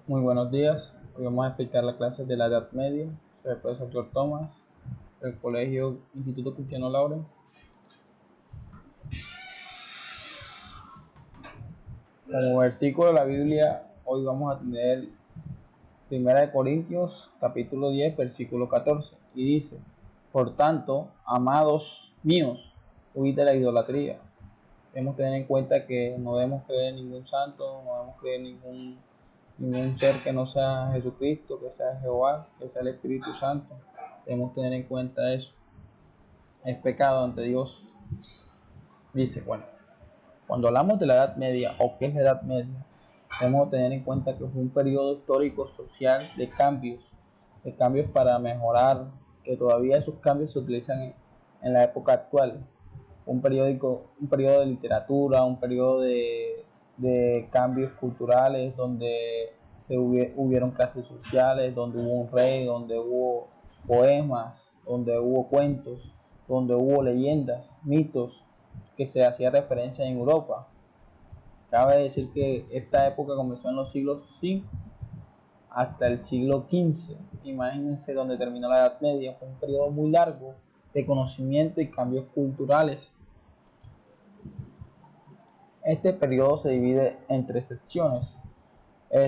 Muy buenos días. Hoy vamos a explicar la clase de la Edad Media. Soy el profesor Tomás del Colegio Instituto Cristiano Lauren. Como versículo de la Biblia, hoy vamos a tener 1 Corintios capítulo 10, versículo 14. Y dice: Por tanto, amados míos, huid de la idolatría. Debemos tener en cuenta que no debemos creer en ningún santo, no debemos creer en ningún ser que no sea Jesucristo, que sea Jehová, que sea el Espíritu Santo. Debemos tener en cuenta eso. Es pecado ante Dios. Dice, bueno, cuando hablamos de la Edad Media o qué es la Edad Media, debemos tener en cuenta que fue un periodo histórico social de cambios para mejorar, que todavía esos cambios se utilizan en la época actual. Un periodo de literatura, un periodo de cambios culturales donde hubieron clases sociales, donde hubo un rey, donde hubo poemas, donde hubo cuentos, donde hubo leyendas, mitos que se hacía referencia en Europa. Cabe decir que esta época comenzó en los siglos V hasta el siglo XV. Imagínense donde terminó la Edad Media. Fue un periodo muy largo de conocimiento y cambios culturales. Este periodo se divide en tres secciones.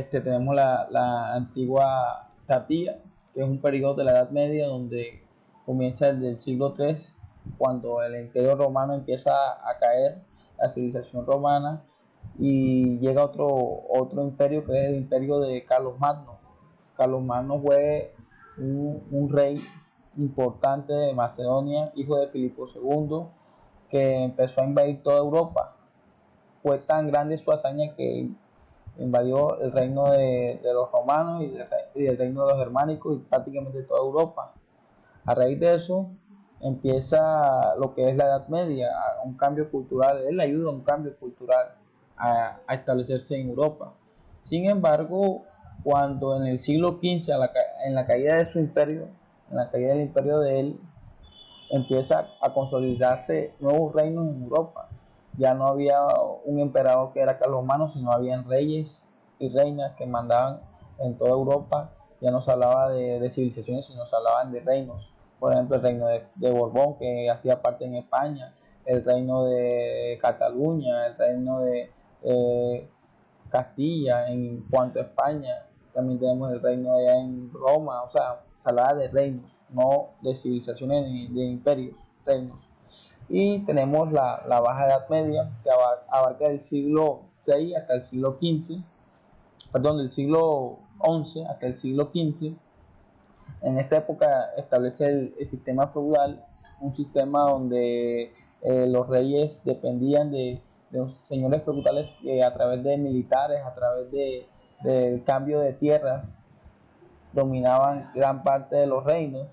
Tenemos la antigua Tapía, que es un periodo de la Edad Media donde comienza desde el siglo III, cuando el Imperio Romano empieza a caer, la civilización romana, y llega otro imperio que es el imperio de Carlos Magno. Carlos Magno fue un rey importante de Macedonia, hijo de Filipo II, que empezó a invadir toda Europa. Fue tan grande su hazaña que invadió el reino de los romanos y el reino de los germánicos y prácticamente toda Europa. A raíz de eso empieza lo que es la Edad Media, un cambio cultural. Él ayuda a un cambio cultural a establecerse en Europa. Sin embargo, cuando en el siglo XV, en la caída de su imperio, en la caída del imperio de él, empieza a consolidarse nuevos reinos en Europa. Ya no había un emperador que era Carlomagno, sino habían reyes y reinas que mandaban en toda Europa. Ya no se hablaba de civilizaciones, sino se hablaban de reinos. Por ejemplo, el reino de Borbón, que hacía parte en España, el reino de Cataluña, el reino de Castilla en cuanto a España. También tenemos el reino allá en Roma. O sea, se hablaba de reinos, no de civilizaciones ni de imperios, reinos. Y tenemos la Baja Edad Media, que abarca del siglo VI hasta el siglo XV, perdón, del siglo XI hasta el siglo XV. En esta época establece el sistema feudal, un sistema donde los reyes dependían de los señores feudales que a través de militares, a través del cambio de tierras, dominaban gran parte de los reinos,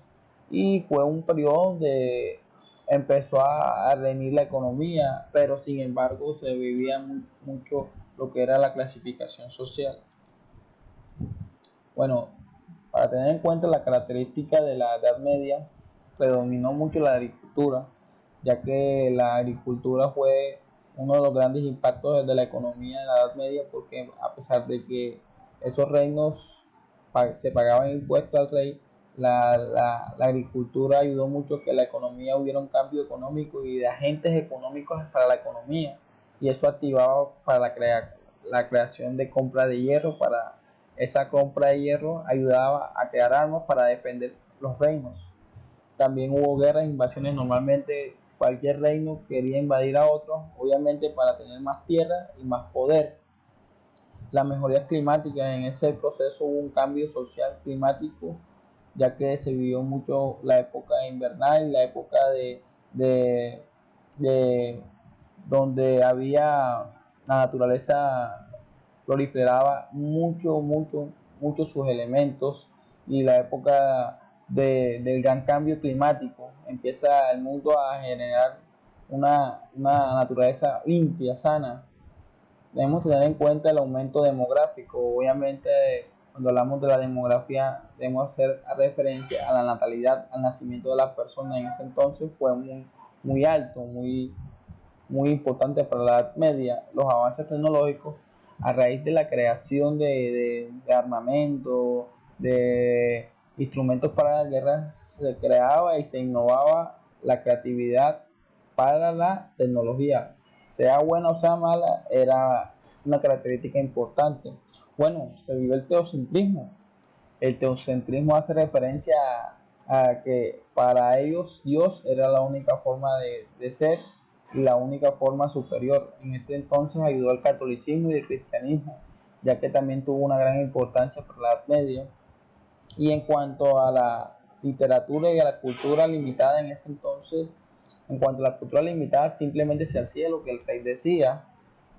y fue un periodo donde empezó a reñir la economía, pero sin embargo se vivía mucho lo que era la clasificación social. Bueno, para tener en cuenta la característica de la Edad Media, predominó mucho la agricultura, ya que la agricultura fue uno de los grandes impactos de la economía de la Edad Media, porque a pesar de que esos reinos se pagaban impuestos al rey, la agricultura ayudó mucho a que la economía hubiera un cambio económico y de agentes económicos para la economía, y eso activaba para la creación de compra de hierro. Para esa compra de hierro ayudaba a crear armas para defender los reinos. También hubo guerras, invasiones. Normalmente cualquier reino quería invadir a otro, obviamente para tener más tierra y más poder. Las mejorías climáticas, en ese proceso hubo un cambio social climático, ya que se vivió mucho la época invernal, la época de donde había la naturaleza proliferaba mucho sus elementos, y la época del gran cambio climático empieza el mundo a generar una naturaleza limpia, sana. Debemos tener en cuenta el aumento demográfico. Obviamente, cuando hablamos de la demografía, debemos hacer referencia a la natalidad, al nacimiento de las personas. En ese entonces fue muy alto, muy importante para la Edad Media. Los avances tecnológicos a raíz de la creación de armamento, de instrumentos para la guerra, se creaba y se innovaba la creatividad para la tecnología. Sea buena o sea mala, era una característica importante. Bueno, se vivió el teocentrismo. El teocentrismo hace referencia a que para ellos Dios era la única forma de ser y la única forma superior. En este entonces ayudó al catolicismo y al cristianismo, ya que también tuvo una gran importancia para la Edad Media. Y en cuanto a la literatura y a la cultura limitada en ese entonces, en cuanto a la cultura limitada, simplemente se hacía lo que el rey decía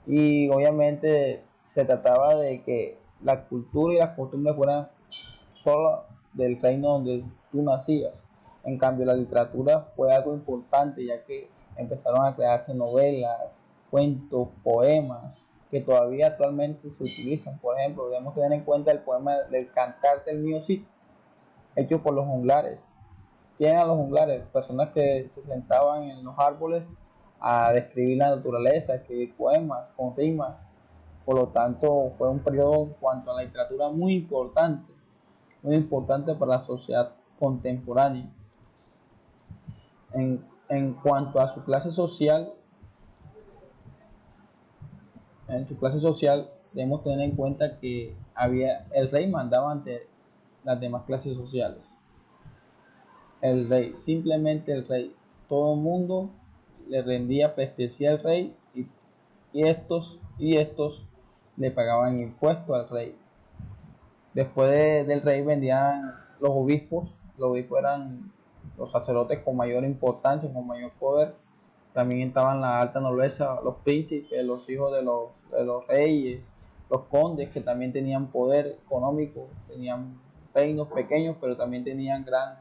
y obviamente se trataba de que la cultura y las costumbres fueran solo del reino donde tú nacías. En cambio, la literatura fue algo importante ya que empezaron a crearse novelas, cuentos, poemas que todavía actualmente se utilizan. Por ejemplo, debemos tener en cuenta el poema del Cantar del Mío Cid, hecho por los juglares. ¿Quién eran los juglares? Personas que se sentaban en los árboles a describir la naturaleza, a escribir poemas con rimas. Por lo tanto, fue un periodo en cuanto a la literatura muy importante para la sociedad contemporánea. En cuanto a su clase social, en su clase social debemos tener en cuenta que el rey mandaba ante las demás clases sociales. El rey, simplemente el rey. Todo el mundo le rendía pleitesía al rey y estos le pagaban impuestos al rey. Después del rey vendían los obispos. Los obispos eran los sacerdotes con mayor importancia, con mayor poder. También estaban la alta nobleza, los príncipes, los hijos de los reyes, los condes que también tenían poder económico, tenían reinos pequeños, pero también tenían gran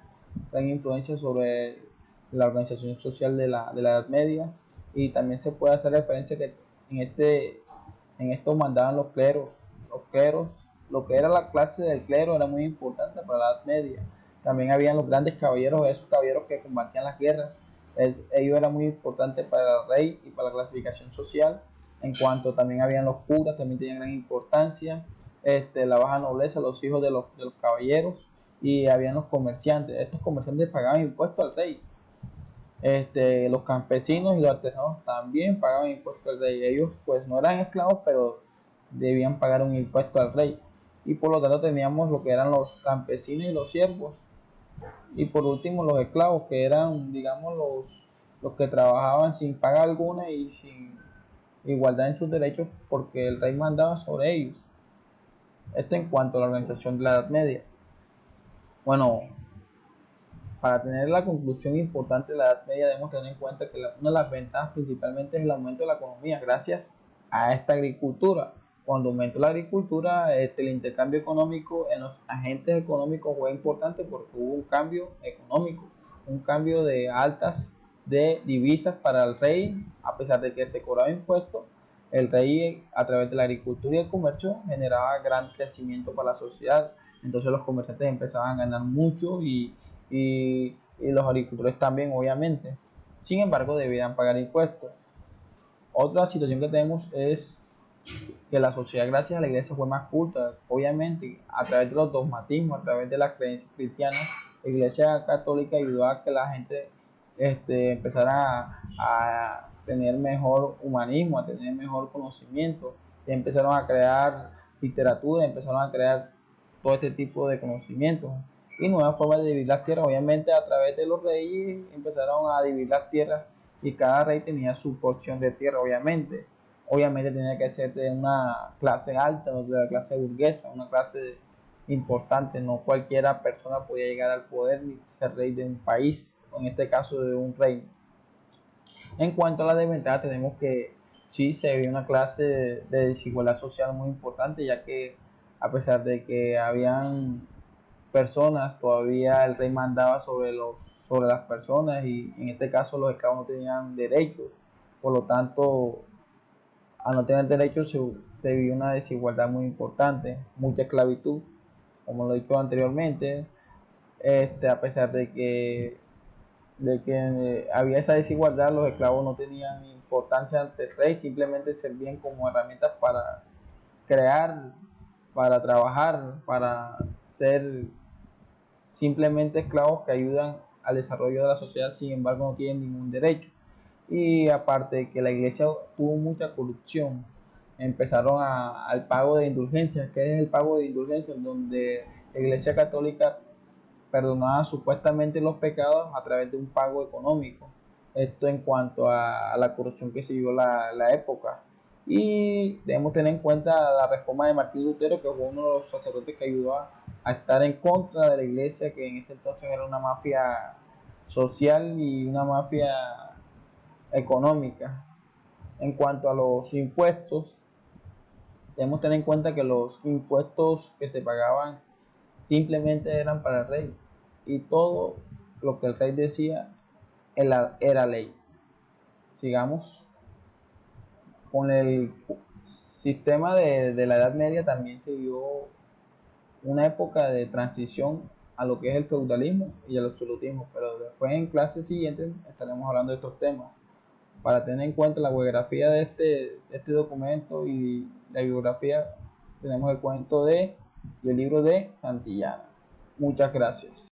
influencia sobre la organización social de la Edad Media. Y también se puede hacer referencia que en esto mandaban los cleros, lo que era la clase del clero era muy importante para la Edad Media. También habían los grandes caballeros, esos caballeros que combatían las guerras. Ellos eran muy importantes para el rey y para la clasificación social. En cuanto también habían los curas, también tenían gran importancia. La baja nobleza, los hijos de los caballeros, y habían los comerciantes. Estos comerciantes pagaban impuestos al rey. Los campesinos y los artesanos también pagaban impuestos al rey. Ellos pues no eran esclavos, pero debían pagar un impuesto al rey. Y por lo tanto teníamos lo que eran los campesinos y los siervos. Y por último los esclavos, que eran, digamos, los que trabajaban sin paga alguna y sin igualdad en sus derechos porque el rey mandaba sobre ellos. Esto en cuanto a la organización de la Edad Media. Bueno, para tener la conclusión importante de la Edad Media debemos tener en cuenta que una de las ventajas principalmente es el aumento de la economía gracias a esta agricultura. Cuando aumentó la agricultura, el intercambio económico en los agentes económicos fue importante porque hubo un cambio económico, un cambio de altas de divisas para el rey. A pesar de que se cobraba impuestos, el rey a través de la agricultura y el comercio generaba gran crecimiento para la sociedad. Entonces los comerciantes empezaban a ganar mucho y los agricultores también, obviamente. Sin embargo, debían pagar impuestos. Otra situación que tenemos es que la sociedad, gracias a la iglesia, fue más culta. Obviamente, a través de los dogmatismos, a través de las creencias cristianas, la iglesia católica ayudó a que la gente empezara a tener mejor humanismo, a tener mejor conocimiento. Y empezaron a crear literatura, empezaron a crear todo este tipo de conocimientos y nuevas formas de dividir las tierras. Obviamente, a través de los reyes empezaron a dividir las tierras y cada rey tenía su porción de tierra. Obviamente tenía que ser de una clase alta, de la clase burguesa, una clase importante. No cualquiera persona podía llegar al poder ni ser rey de un país, o en este caso de un reino. En cuanto a la desventaja, tenemos que sí se ve una clase de desigualdad social muy importante, ya que a pesar de que habían personas, todavía el rey mandaba sobre las personas, y en este caso los esclavos no tenían derechos. Por lo tanto, al no tener derechos se vio una desigualdad muy importante, mucha esclavitud, como lo he dicho anteriormente. A pesar de que había esa desigualdad, los esclavos no tenían importancia ante el rey, simplemente servían como herramientas crear, para trabajar, para ser simplemente esclavos que ayudan al desarrollo de la sociedad, sin embargo no tienen ningún derecho. Y aparte de que la iglesia tuvo mucha corrupción, empezaron al pago de indulgencias. ¿Qué es el pago de indulgencias? Donde la iglesia católica perdonaba supuestamente los pecados a través de un pago económico. Esto en cuanto a la corrupción que siguió la época. Y debemos tener en cuenta la reforma de Martín Lutero, que fue uno de los sacerdotes que ayudó a estar en contra de la iglesia, que en ese entonces era una mafia social y una mafia económica. En cuanto a los impuestos, debemos tener en cuenta que los impuestos que se pagaban simplemente eran para el rey y todo lo que el rey decía era ley. Sigamos con el sistema de la Edad Media. También se dio una época de transición a lo que es el feudalismo y el absolutismo, pero después en clases siguientes estaremos hablando de estos temas para tener en cuenta la biografía de este documento y la biografía. Tenemos el cuento y el libro de Santillana. Muchas gracias.